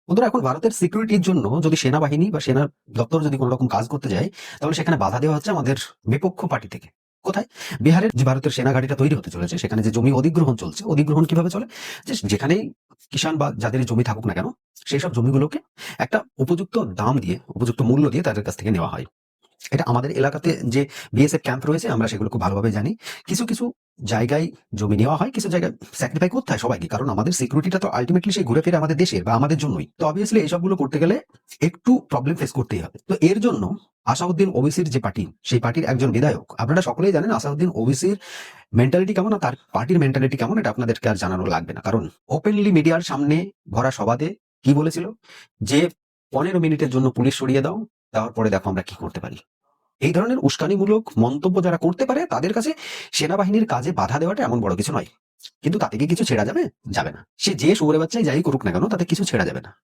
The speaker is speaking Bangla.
বন্ধুরা, এখন ভারতের সিকিউরিটির জন্য যদি সেনাবাহিনী বা সেনা দপ্তর যদি কোনো রকম কাজ করতে যায়, তাহলে সেখানে বাধা দেওয়া হচ্ছে আমাদের বিপক্ষ পার্টি থেকে। কোথায়? বিহারের যে ভারতের সেনা ঘাঁটিটা তৈরি হতে চলেছে, সেখানে যে জমি অধিগ্রহণ চলছে, অধিগ্রহণ কিভাবে চলে? যে যেখানেই কিষাণ বা যাদের জমি থাকুক না কেন, সেই সব জমিগুলোকে একটা উপযুক্ত দাম দিয়ে, উপযুক্ত মূল্য দিয়ে তাদের কাছ থেকে নেওয়া হয়। এটা আমাদের এলাকাতে যে বিএসএফ ক্যাম্প রয়েছে, আমরা সেগুলো খুব ভালোভাবে জানি। কিছু কিছু জায়গায় জমি নেওয়া হয়, কিছু জায়গায় স্যাক্রিফাই করতে হয় সবাইকে, কারণ আমাদের সিকিউরিটিটা তো আলটিমেটলি সেই ঘুরে ফিরে আমাদের দেশের বা আমাদের জন্যই। তো অবভিয়াসলি এইসবগুলো করতে গেলে একটু প্রবলেম ফেস করতেই হবে। তো এর জন্য আসাউদ্দিন ওবিসির যে পার্টি, সেই পার্টির একজন বিধায়ক, আপনারা সকলেই জানেন আসাউদ্দিন ওবিসির মেন্টালিটি কেমন আর তার পার্টির মেন্টালিটি কেমন, এটা আপনাদেরকে আর জানানো লাগবে না। কারণ ওপেনলি মিডিয়ার সামনে ভরা সভাতে কি বলেছিল, যে 15 মিনিটের জন্য পুলিশ সরিয়ে দাও, দেওয়ার পরে দেখো আমরা কি করতে পারি। এই ধরনের উস্কানিমূলক মন্তব্য যারা করতে পারে, তাদের কাছে সেনাবাহিনীর কাজে বাধা দেওয়াটা এমন বড় কিছু নয়। কিন্তু তাতে কি কিছু ছেড়া যাবে? যাবে না। সে যে শুয়োরের বাচ্চাই যাই করুক না কেন, তাতে কিছু ছেড়া যাবে না।